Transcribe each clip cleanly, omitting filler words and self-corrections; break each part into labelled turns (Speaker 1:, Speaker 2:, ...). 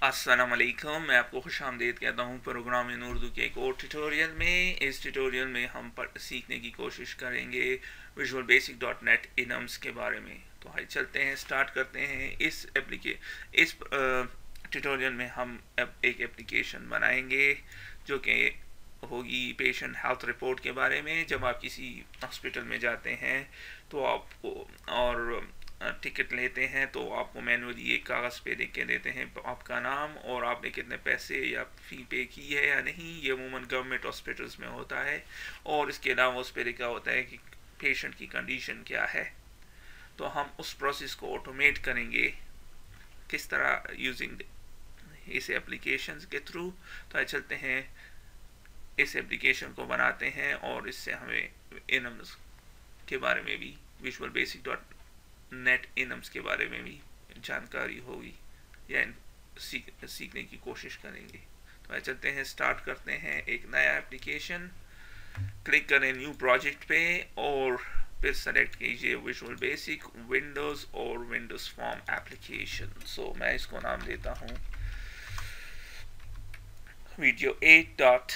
Speaker 1: अस्सलामुअलैकुम। मैं आपको खुशामदीद कहता हूँ प्रोग्राम इन उर्दू के एक और ट्यूटोरियल में। इस ट्यूटोरियल में हम सीखने की कोशिश करेंगे विजुअल बेसिक डॉट नेट इनम्स के बारे में। तो आइए चलते हैं, स्टार्ट करते हैं। इस ट्यूटोरियल में हम एक एप्लीकेशन बनाएंगे जो कि होगी पेशेंट हेल्थ रिपोर्ट के बारे में। जब आप किसी हॉस्पिटल में जाते हैं तो आपको और टिकट लेते हैं तो आपको मैनुअली एक कागज़ पे लिख के देते हैं आपका नाम और आपने कितने पैसे या फ़ी पे की है या नहीं। ये अमूमन गवर्नमेंट हॉस्पिटल्स में होता है और इसके अलावा उस पर लिखा होता है कि पेशेंट की कंडीशन क्या है। तो हम उस प्रोसेस को ऑटोमेट करेंगे किस तरह, यूजिंग इस एप्लीकेशन के थ्रू। तो आइए चलते हैं, इस एप्लीकेशन को बनाते हैं और इससे हमें इनम्स के बारे में भी, विजुअल बेसिक डॉट नेट इनम्स के बारे में भी जानकारी होगी या सीखने की कोशिश करेंगे। तो आइए चलते हैं, स्टार्ट करते हैं एक नया एप्लीकेशन। क्लिक करें न्यू प्रोजेक्ट पे और फिर सेलेक्ट कीजिए विजुअल बेसिक विंडोज़ और विंडोज़ फॉर्म एप्लीकेशन। सो मैं इसको नाम देता हूँ वीडियो 8 डॉट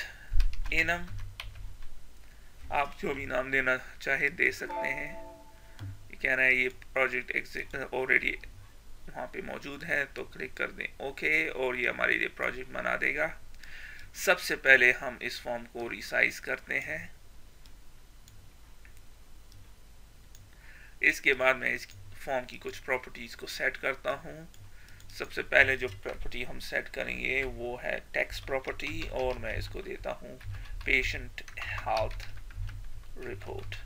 Speaker 1: इनम। आप जो भी नाम देना चाहे दे सकते हैं। ये कह रहा है ये प्रोजेक्ट ऑलरेडी वहाँ पे मौजूद है, तो क्लिक कर दें ओके और ये हमारे लिए प्रोजेक्ट बना देगा। सबसे पहले हम इस फॉर्म को रिसाइज करते हैं। इसके बाद मैं इस फॉर्म की कुछ प्रॉपर्टीज़ को सेट करता हूँ। सबसे पहले जो प्रॉपर्टी हम सेट करेंगे वो है टेक्स्ट प्रॉपर्टी और मैं इसको देता हूँ पेशेंट हेल्थ रिपोर्ट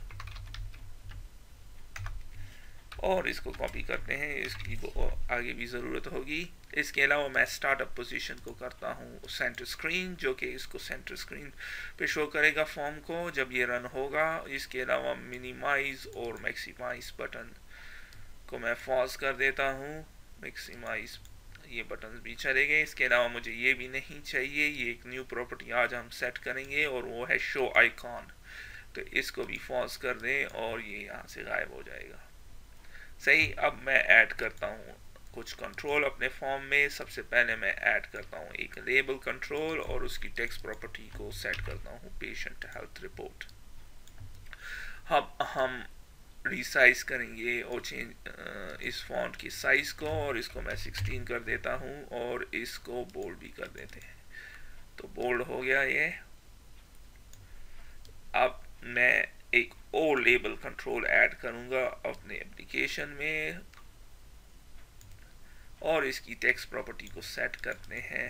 Speaker 1: और इसको कॉपी करते हैं, इसकी आगे भी ज़रूरत होगी। इसके अलावा मैं स्टार्टअप पोजीशन को करता हूँ सेंटर स्क्रीन, जो कि इसको सेंटर स्क्रीन पे शो करेगा फॉर्म को जब ये रन होगा। इसके अलावा मिनिमाइज और मैक्सिमाइज बटन को मैं फॉल्स कर देता हूँ। मैक्सिमाइज ये बटन भी चलेंगे। इसके अलावा मुझे ये भी नहीं चाहिए। ये एक न्यू प्रॉपर्टी आज हम सेट करेंगे और वो है शो आइकॉन, तो इसको भी फॉल्स कर दें और ये यहाँ से गायब हो जाएगा। सही, अब मैं ऐड करता हूँ कुछ कंट्रोल अपने फॉर्म में। सबसे पहले मैं ऐड करता हूँ एक लेबल कंट्रोल और उसकी टेक्स्ट प्रॉपर्टी को सेट करता हूँ पेशेंट हेल्थ रिपोर्ट। अब हम रिसाइज करेंगे और चेंज इस फॉन्ट की साइज को, और इसको मैं 16 कर देता हूँ और इसको बोल्ड भी कर देते हैं। तो बोल्ड हो गया ये। अब मैं एक और लेबल कंट्रोल ऐड करूंगा अपने एप्लीकेशन में और इसकी टेक्स्ट प्रॉपर्टी को सेट करते हैं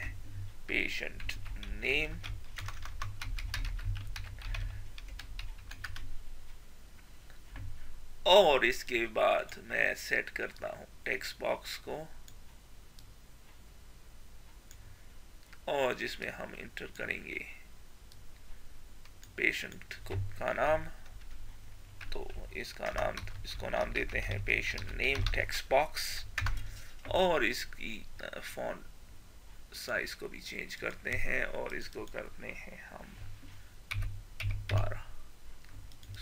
Speaker 1: पेशेंट नेम और इसके बाद मैं सेट करता हूं टेक्स्ट बॉक्स को और जिसमें हम इंटर करेंगे पेशेंट का नाम। तो इसको नाम देते हैं पेशेंट नेम टेक्स्ट बॉक्स और इसकी फॉन्ट साइज को भी चेंज करते हैं और इसको करते हैं हम 12।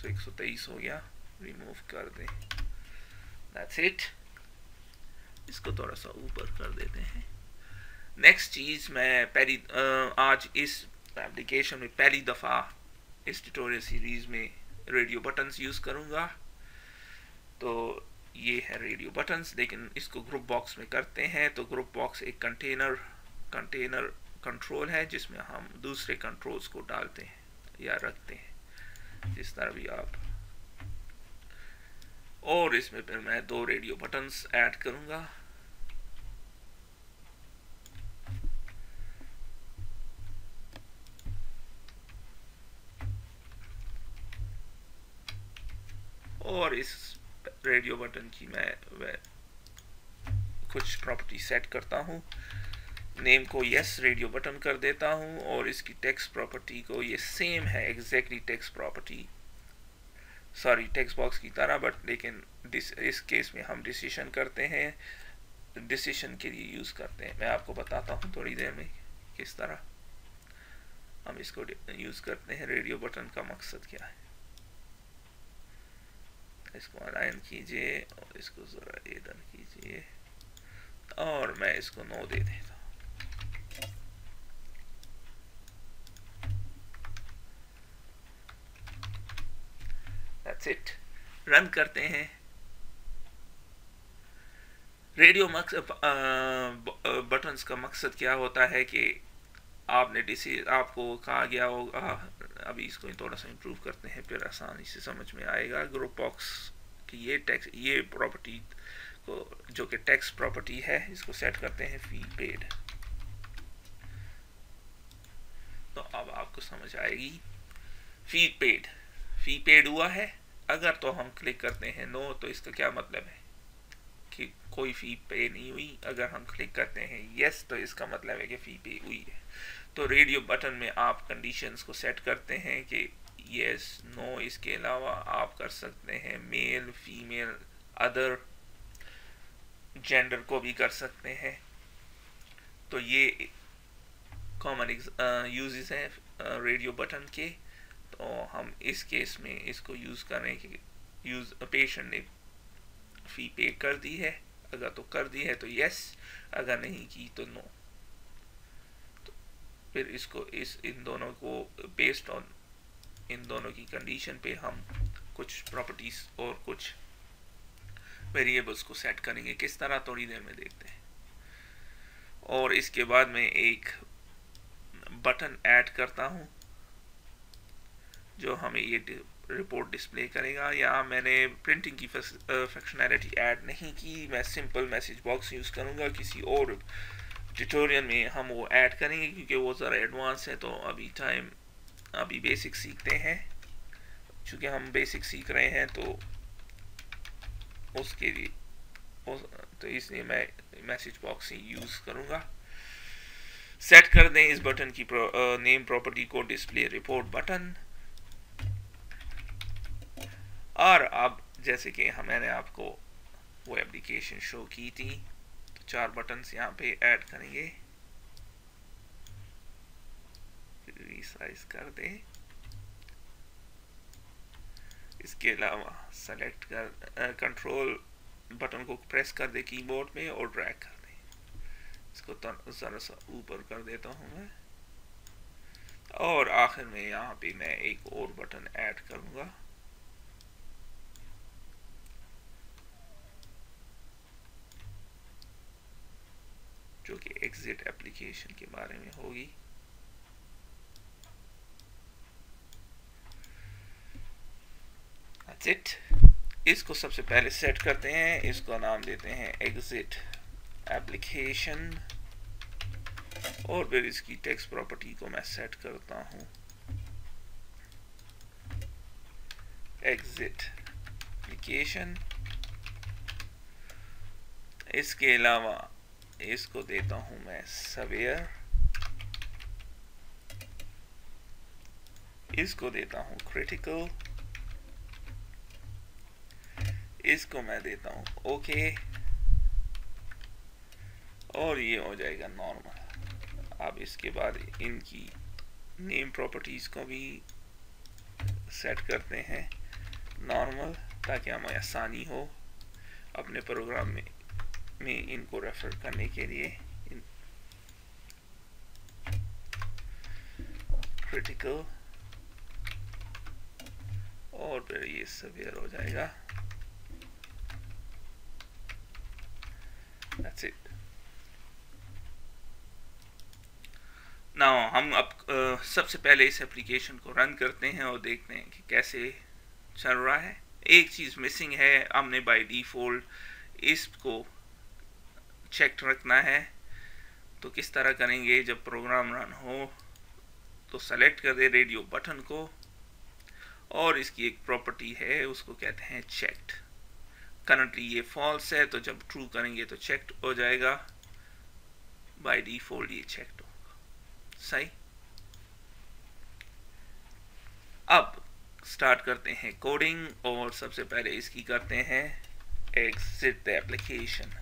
Speaker 1: 123 हो गया, रिमूव कर दें। That's it. इसको थोड़ा सा ऊपर कर देते हैं। नेक्स्ट चीज़, मैं आज इस एप्लीकेशन में पहली दफ़ा इस ट्यूटोरियल सीरीज़ में रेडियो बटन्स यूज़ करूँगा। तो ये है रेडियो बटन्स, लेकिन इसको ग्रुप बॉक्स में करते हैं। तो ग्रुप बॉक्स एक कंटेनर कंट्रोल है जिसमें हम दूसरे कंट्रोल्स को डालते हैं या रखते हैं, जिस तरह भी आप। और इसमें फिर मैं 2 रेडियो बटन्स ऐड करूँगा। और इस रेडियो बटन की मैं कुछ प्रॉपर्टी सेट करता हूँ। नेम को यस रेडियो बटन कर देता हूँ और इसकी टेक्स्ट प्रॉपर्टी को, ये सेम है exactly text property, sorry text box की तरह, बट लेकिन इस केस में हम डिसीजन करते हैं, डिसीजन के लिए यूज़ करते हैं। मैं आपको बताता हूँ थोड़ी देर में किस तरह हम इसको यूज़ करते हैं। रेडियो बटन का मकसद क्या है, इसको अलाइन कीजिए और इसको ज़रा इधर कीजिए और मैं इसको 9 दे देता हूँ। इट, रन करते हैं। रेडियो बटन्स का मकसद क्या होता है कि आपको कहा गया होगा, अभी इसको थोड़ा सा इम्प्रूव करते हैं फिर आसानी से समझ में आएगा। ग्रुप बॉक्स की ये प्रॉपर्टी को, जो कि टेक्स्ट प्रॉपर्टी है, इसको सेट करते हैं फी पेड। तो अब आपको समझ आएगी। फी पेड हुआ है। अगर तो हम क्लिक करते हैं नो, तो इसका क्या मतलब है कि कोई फी पे नहीं हुई। अगर हम क्लिक करते हैं यस, तो इसका मतलब है कि फी पे हुई है। तो रेडियो बटन में आप कंडीशंस को सेट करते हैं कि यस, नो, इसके अलावा आप कर सकते हैं मेल, फीमेल, अदर जेंडर को भी कर सकते हैं। तो ये कॉमन यूजेस हैं रेडियो बटन के। तो हम इस केस में इसको यूज़ करें कि पेशेंट ने फी पे कर दी है। अगर तो कर दी है तो यस, अगर नहीं की तो नो। तो फिर इसको इन दोनों को बेस्ड ऑन इन दोनों की कंडीशन पे हम कुछ प्रॉपर्टीज और कुछ वेरिएबल्स को सेट करेंगे। किस तरह, थोड़ी देर में देखते हैं। और इसके बाद में एक बटन ऐड करता हूं जो हमें ये रिपोर्ट डिस्प्ले करेगा। यहाँ मैंने प्रिंटिंग की फंक्शनैलिटी ऐड नहीं की, मैं सिंपल मैसेज बॉक्स यूज़ करूँगा। किसी और ट्यूटोरियल में हम वो ऐड करेंगे क्योंकि वो ज़रा एडवांस है। तो अभी बेसिक सीखते हैं। चूँकि हम बेसिक सीख रहे हैं तो उसके लिए तो इसलिए मैं मैसेज बॉक्स ही यूज़ करूँगा। सेट कर दें इस बटन की नेम प्रॉपर्टी को डिस्प्ले रिपोर्ट बटन। और अब जैसे कि मैंने आपको वो एप्लीकेशन शो की थी, तो 4 बटन्स यहाँ पे ऐड करेंगे। रीसाइज कर दें। इसके अलावा सेलेक्ट कर कंट्रोल बटन को प्रेस कर दे कीबोर्ड में और ड्रैग कर दें। इसको ज़रा सा ऊपर कर देता हूँ मैं। और आखिर में यहाँ पे मैं एक और बटन ऐड करूँगा जो कि एग्जिट एप्लीकेशन के बारे में होगी। That's it। इसको सबसे पहले सेट करते हैं। इसको नाम देते हैं एग्जिट एप्लीकेशन और फिर इसकी टेक्स्ट प्रॉपर्टी को मैं सेट करता हूं एग्जिट एप्लीकेशन। इसके अलावा इसको देता हूं मैं सवेयर, इसको देता हूं क्रिटिकल, इसको मैं देता हूं ओके और ये हो जाएगा नॉर्मल। अब इसके बाद इनकी नेम प्रॉपर्टीज को भी सेट करते हैं नॉर्मल, ताकि हमें आसानी हो अपने प्रोग्राम में इनको रेफर करने के लिए। क्रिटिकल और फिर ये सवेयर हो जाएगा। That's it। नाउ हम अब सबसे पहले इस एप्लीकेशन को रन करते हैं और देखते हैं कि कैसे चल रहा है। एक चीज़ मिसिंग है, हमने बाय डिफ़ॉल्ट इसको चेक रखना है। तो किस तरह करेंगे, जब प्रोग्राम रन हो तो सेलेक्ट कर दे रेडियो बटन को और इसकी एक प्रॉपर्टी है उसको कहते हैं चेक्ड। करंटली ये फॉल्स है, तो जब ट्रू करेंगे तो चेक्ड हो जाएगा। बाय डिफ़ॉल्ट ये चेक्ड होगा। सही। अब स्टार्ट करते हैं कोडिंग और सबसे पहले इसकी करते हैं एग्जिट द एप्लीकेशन।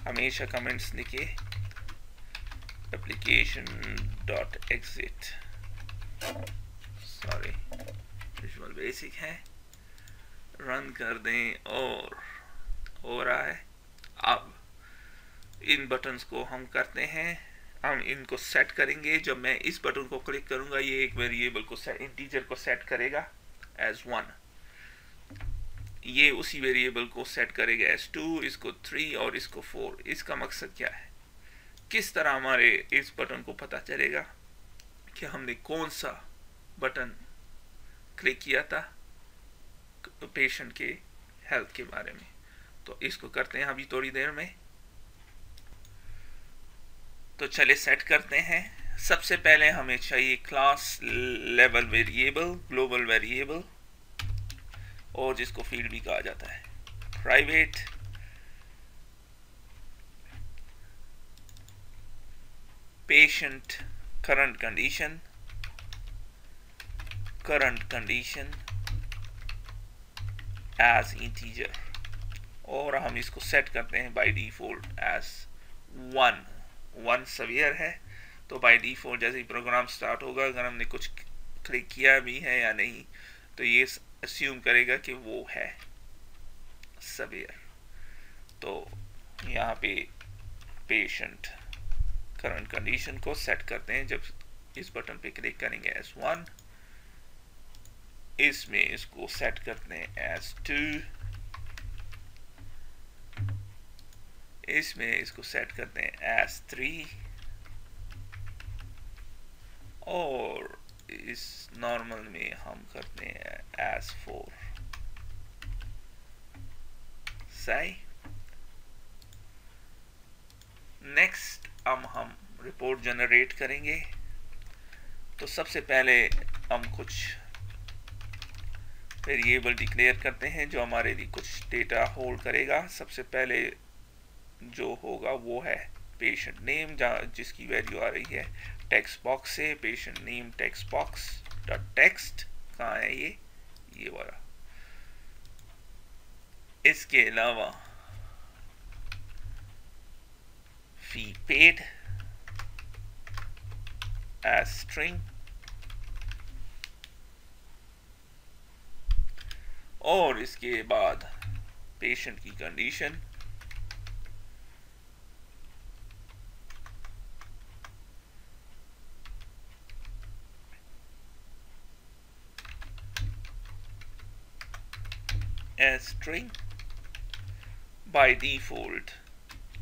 Speaker 1: हमेशा कमेंट्स लिखे application dot exit, sorry visual basic है। रन कर दें और हो रहा है। अब इन बटन्स को हम करते हैं, हम इनको सेट करेंगे। जब मैं इस बटन को क्लिक करूंगा ये एक वेरिएबल को इंटीजर को सेट करेगा एज 1। ये उसी वेरिएबल को सेट करेगा एज 2, इसको 3 और इसको 4। इसका मकसद क्या है? किस तरह हमारे इस बटन को पता चलेगा कि हमने कौन सा बटन क्लिक किया था पेशेंट के हेल्थ के बारे में। तो इसको करते हैं अभी थोड़ी देर में। तो चलिए सेट करते हैं। सबसे पहले हमें चाहिए class level variable, global variable, और जिसको फील्ड भी कहा जाता है। Private patient current condition as integer, और हम इसको सेट करते हैं बाय डिफॉल्ट एज 1 सवियर है। तो बाय डिफॉल्ट जैसे ही प्रोग्राम स्टार्ट होगा, अगर हमने कुछ क्लिक किया भी है या नहीं, तो ये अस्यूम करेगा कि वो है सवियर। तो यहाँ पे पेशेंट करंट कंडीशन को सेट करते हैं जब इस बटन पे क्लिक करेंगे एज 1। इसमें इसको सेट करते हैं एज 2, इसमें इसको सेट करते हैं एज 3, और इस नॉर्मल में हम करते हैं एज 4। सही। नेक्स्ट अब हम रिपोर्ट जनरेट करेंगे। तो सबसे पहले हम कुछ वेरिएबल डिक्लेयर करते हैं जो हमारे लिए कुछ डेटा होल्ड करेगा। सबसे पहले जो होगा वो है पेशेंट नेम, जिसकी वैल्यू आ रही है टेक्स्ट बॉक्स से। Patient name text box dot text, कहाँ है ये वाला। इसके अलावा फी पेड एज स्ट्रिंग, और इसके बाद पेशेंट की condition as string by default,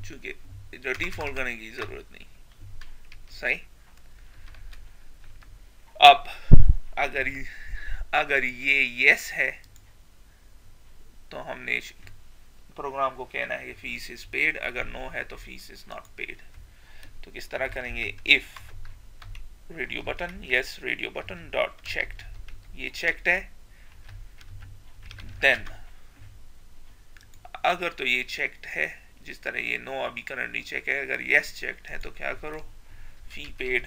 Speaker 1: चूंकि जो डिफॉल्ट करने की जरूरत नहीं। सही। अब अगर ये यस है तो हमने प्रोग्राम को कहना है फीस इज पेड, अगर नो है तो फीस इज नॉट पेड। तो किस तरह करेंगे? If radio button yes radio button dot checked, ये चेक्ड है। देन अगर तो ये चेक्ड है, जिस तरह ये नो अभी करंटली चेक है, अगर यस चेक्ड है तो क्या करो? फी पेड,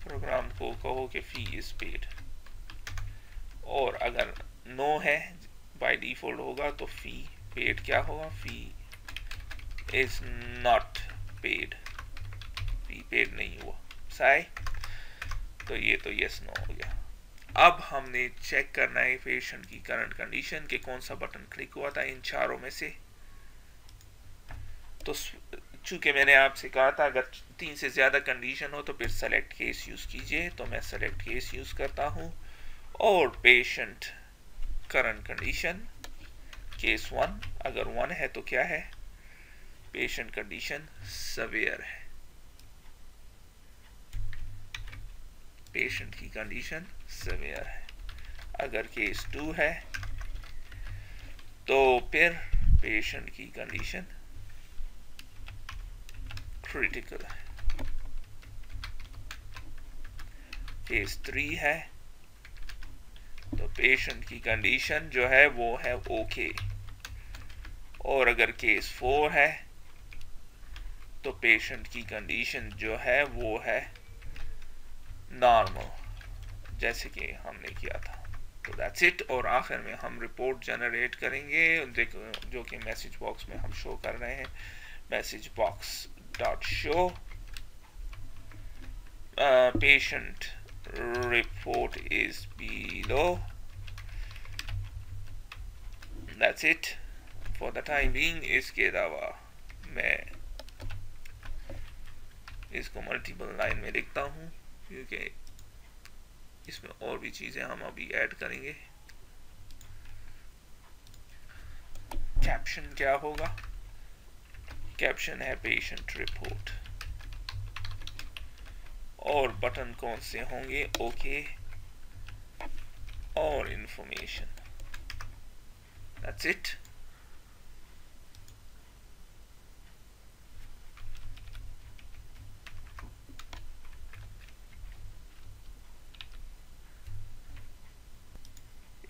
Speaker 1: प्रोग्राम को कहो कि फी इज पेड। और अगर नो है बाय डिफॉल्ट होगा तो फी पेड क्या होगा? फी is not paid, fee paid नहीं हुआ। सही। तो ये तो यस नो हो गया। अब हमने चेक करना है पेशेंट की करंट कंडीशन के कौन सा बटन क्लिक हुआ था इन चारों में से। तो चूंकि मैंने आपसे कहा था अगर 3 से ज्यादा कंडीशन हो तो फिर सेलेक्ट केस यूज कीजिए, तो मैं सेलेक्ट केस यूज करता हूं। और पेशेंट करंट कंडीशन केस 1, अगर 1 है तो क्या है? पेशेंट कंडीशन सवेयर है, पेशेंट की कंडीशन सवेयर है। अगर केस 2 है तो फिर पेशेंट की कंडीशन क्रिटिकल है। केस 3 है तो पेशेंट की कंडीशन जो है वो है ओके। और अगर केस 4 है तो पेशेंट की कंडीशन जो है वो है नॉर्मल, जैसे कि हमने किया था। तो दैट्स इट। और आखिर में हम रिपोर्ट जनरेट करेंगे देखो, जो कि मैसेज बॉक्स में हम शो कर रहे हैं। Message box dot show patient report is below. That's it for the time being. इसके अलावा मैं इसको मल्टीपल लाइन में लिखता हूँ क्योंकि इसमें और भी चीजें हम अभी ऐड करेंगे। कैप्शन क्या होगा? कैप्शन है पेशेंट रिपोर्ट। और बटन कौन से होंगे? ओके और इंफॉर्मेशन। That's it.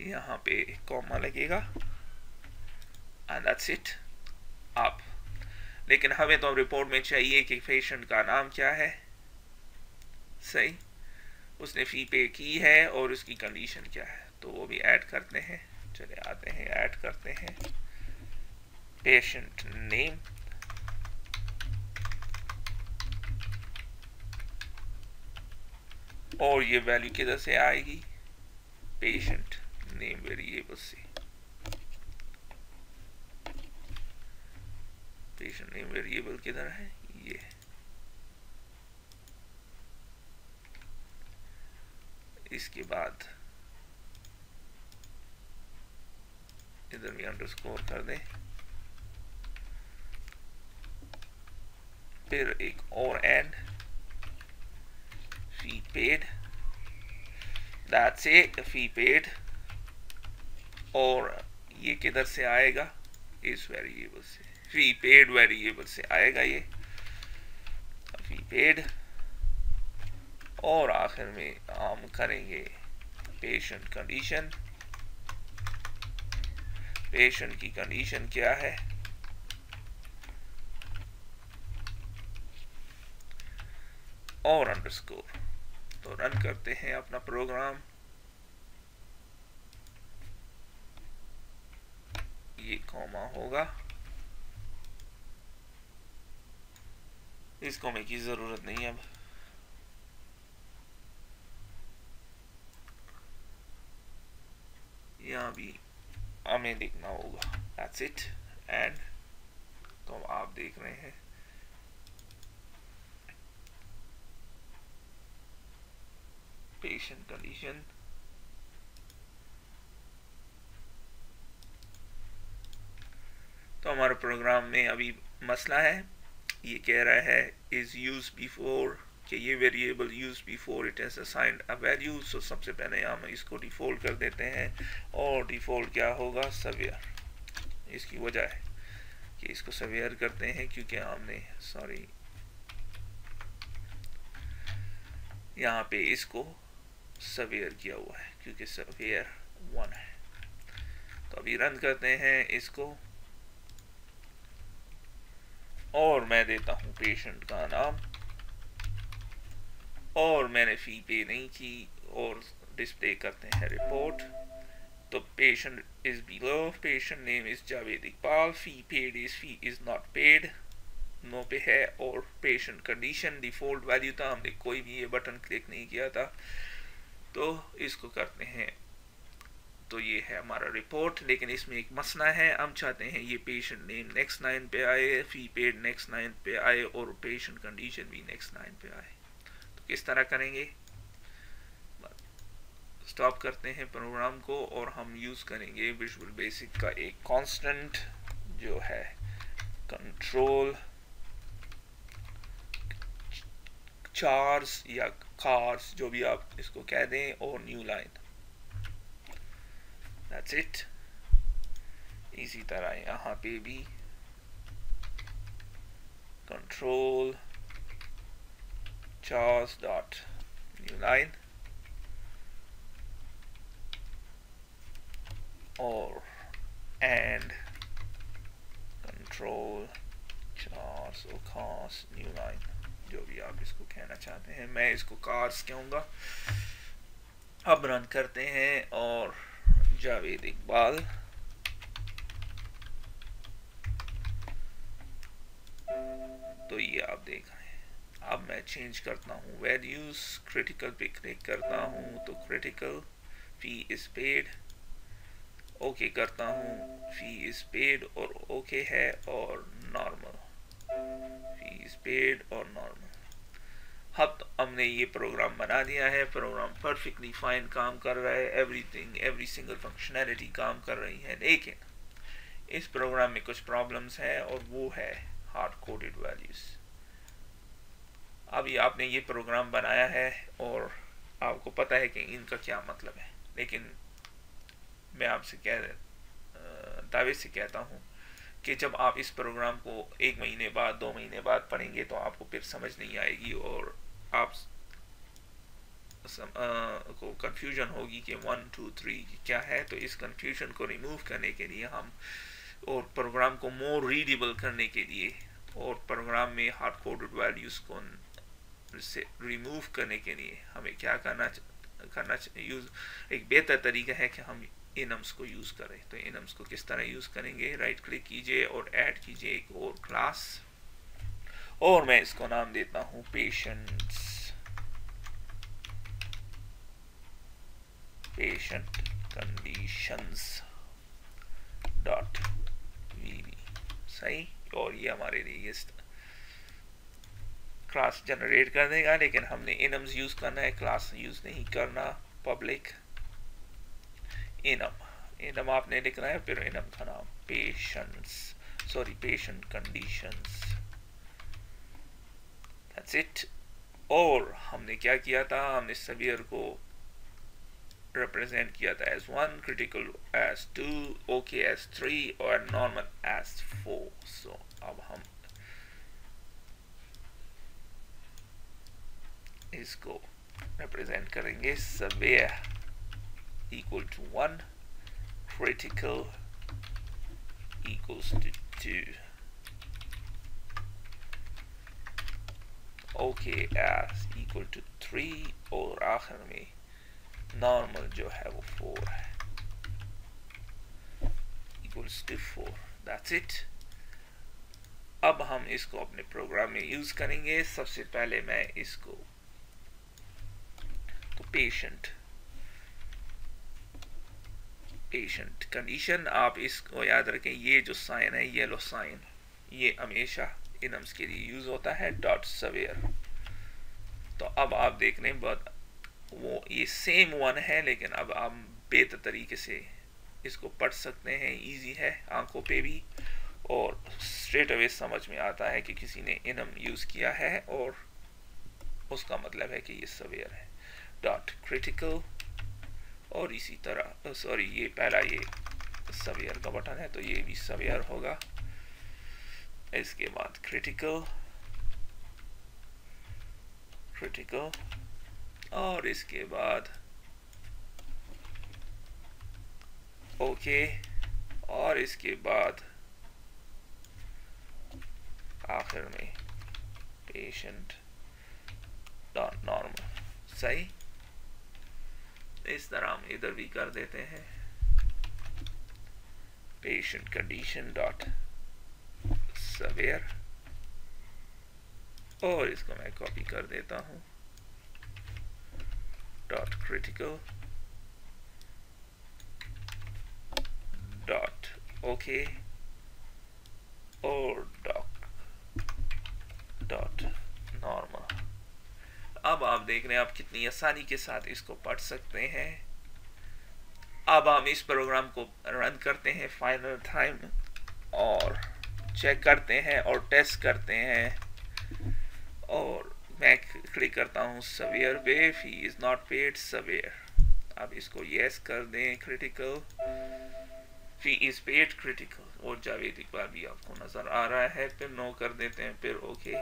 Speaker 1: यहाँ पे कॉमा लगेगा एंड दैट्स इट। आप लेकिन हमें तो रिपोर्ट में चाहिए कि पेशेंट का नाम क्या है। सही, उसने फी पे की है और उसकी कंडीशन क्या है, तो वो भी ऐड करते हैं। चले आते हैं, ऐड करते हैं पेशेंट नेम। और ये वैल्यू किधर से आएगी? पेशेंट नेम वेरिएबल से। पेशेंट नेम वेरिएबल किधर है? ये। इसके बाद इधर भी अंडरस्कोर कर दें, फिर एक और and fee paid. That's it, fee paid. और ये किधर से आएगा? इस वेरिएबल से, फी पेड वेरिएबल से आएगा ये फी पेड। और आखिर में हम करेंगे पेशेंट कंडीशन। पेशेंट की कंडीशन क्या है? और अंडरस्कोर। तो रन करते हैं अपना प्रोग्राम। ये कॉमा होगा, इस कॉमे की जरूरत नहीं है अब। यहाँ भी हमें देखना होगा। That's it and. तो आप देख रहे हैं पेशेंट कंडीशन। तो हमारे प्रोग्राम में अभी मसला है, ये कह रहा है इज यूज बिफोर, कि ये variable use before it has assigned a value. So सबसे पहले हम इसको डिफॉल्ट कर देते हैं। और डिफॉल्ट क्या होगा? सवेयर। इसकी वजह है कि इसको सवेयर करते हैं क्योंकि हमने यहाँ पे इसको सवेयर किया हुआ है क्योंकि सवेयर 1 है। तो अभी रन करते हैं इसको और मैं देता हूँ पेशेंट का नाम। और मैंने फी पे नहीं की और डिस्प्ले करते हैं रिपोर्ट। तो patient is below, patient name is Javed Iqbal, fee is not paid, no pay है। और पेशेंट कंडीशन डिफॉल्ट वैल्यू था, हमने कोई भी ये बटन क्लिक नहीं किया था। तो इसको करते हैं। तो ये है हमारा रिपोर्ट, लेकिन इसमें एक मसला है। हम चाहते हैं ये पेशेंट नेम नेक्स्ट लाइन पे आए, फी पेड नेक्स्ट लाइन पे आए और पेशेंट कंडीशन भी नेक्स्ट लाइन पे आए। तो किस तरह करेंगे? स्टॉप करते हैं प्रोग्राम को और हम यूज करेंगे विजुअल बेसिक का एक कांस्टेंट जो है कंट्रोल चार्स या कार्स, जो भी आप इसको कह दें, और न्यू लाइन। That's it. इसी तरह यहाँ पे भी कंट्रोल चार्स डॉट न्यू लाइन और एंड कंट्रोल चार्स और कार्स न्यू लाइन, जो भी आप इसको कहना चाहते हैं। मैं इसको कार्स कहूँगा। अब रन करते हैं और जावेद इकबाल। तो ये आप देख रहे हैं। अब मैं चेंज करता हूँ वैल्यूज, क्रिटिकल पे क्लिक करता हूँ तो critical, fee is paid, okay करता हूँ, फी इज पेड और ओके है, और नॉर्मल, फी इज पेड और नॉर्मल। हमने ये प्रोग्राम बना दिया है, प्रोग्राम परफेक्टली फाइन काम कर रहा है, एवरी सिंगल फंक्शनैलिटी काम कर रही है, लेकिन इस प्रोग्राम में कुछ प्रॉब्लम्स हैं और वो है हार्ड कोडेड वैल्यूज। अभी आपने ये प्रोग्राम बनाया है और आपको पता है कि इनका क्या मतलब है, लेकिन मैं आपसे दावे से कहता हूँ कि जब आप इस प्रोग्राम को 1 महीने बाद 2 महीने बाद पढ़ेंगे तो आपको फिर समझ नहीं आएगी और आप को कंफ्यूजन होगी कि 1 2 3 क्या है। तो इस कंफ्यूजन को रिमूव करने के लिए हम और प्रोग्राम को मोर रीडेबल करने के लिए और प्रोग्राम में हार्ड कोडेड वैल्यूज को से रिमूव करने के लिए हमें क्या करना यूज एक बेहतर तरीका है कि हम enums को यूज करें। तो enums को किस तरह यूज करेंगे, राइट क्लिक कीजिए और ऐड कीजिए एक और क्लास, और मैं इसको नाम देता हूं patient conditions डॉट vb। सही, और ये हमारे लिए क्लास जनरेट कर देगा, लेकिन हमने enums यूज करना है, क्लास यूज नहीं करना। पब्लिक enum आपने लिखना है, फिर enum का नाम patient conditions, that's it। और हमने क्या किया था, हमने severe को रिप्रेजेंट किया था as 1, critical as 2, okay as 3 और normal as 4। so अब हम इसको रिप्रेजेंट करेंगे severe equal to 1, critical equals to 2, okay as equal to 3 और आखिर में नॉर्मल जो है वो 4 है, equals to 4। that's it। अब हम इसको अपने प्रोग्राम में यूज करेंगे। सबसे पहले मैं इसको तो पेशेंट कंडीशन, आप इसको याद रखें, ये जो साइन है येलो साइन, ये हमेशा enums के लिए यूज होता है डॉट severe। तो अब आप देख रहे हैं वो ये सेम 1 है, लेकिन अब आप बेहतर तरीके से इसको पढ़ सकते हैं, इजी है आंखों पे भी, और स्ट्रेट अवे समझ में आता है कि किसी ने enum यूज किया है और उसका मतलब है कि ये severe है। डॉट क्रिटिकल, और इसी तरह सॉरी ये पहला ये severe का बटन है तो ये भी severe होगा। इसके बाद क्रिटिकल और इसके बाद ओके और इसके बाद आखिर में पेशेंट डॉट नॉर्मल। सही, इस तरह हम इधर भी कर देते हैं पेशेंट कंडीशन डॉट severe, और इसको मैं कॉपी कर देता हूं डॉट क्रिटिकल डॉट ओके और डॉट नॉर्मल। अब आप देख रहे हैं आप कितनी आसानी के साथ इसको पढ़ सकते हैं। अब हम इस प्रोग्राम को रन करते हैं फाइनल टाइम और चेक करते हैं और टेस्ट करते हैं, और मैं क्लिक करता हूँ severe पे, he is not paid severe। अब इसको yes कर दें, critical he is paid critical, और जावेद इकबाल भी आपको नजर आ रहा है, फिर नो कर देते हैं, फिर ओके।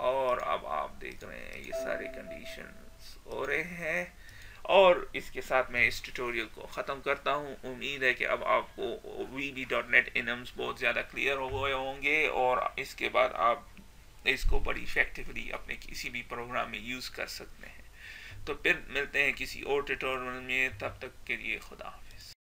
Speaker 1: और अब आप देख रहे हैं ये सारे कंडीशंस हो रहे हैं, और इसके साथ मैं इस ट्यूटोरियल को ख़त्म करता हूँ। उम्मीद है कि अब आपको vb.net enums बहुत ज़्यादा क्लियर हो गए होंगे और इसके बाद आप इसको बड़ी इफेक्टिवली अपने किसी भी प्रोग्राम में यूज़ कर सकते हैं। तो फिर मिलते हैं किसी और ट्यूटोरियल में, तब तक के लिए खुदा हाफ़िज़।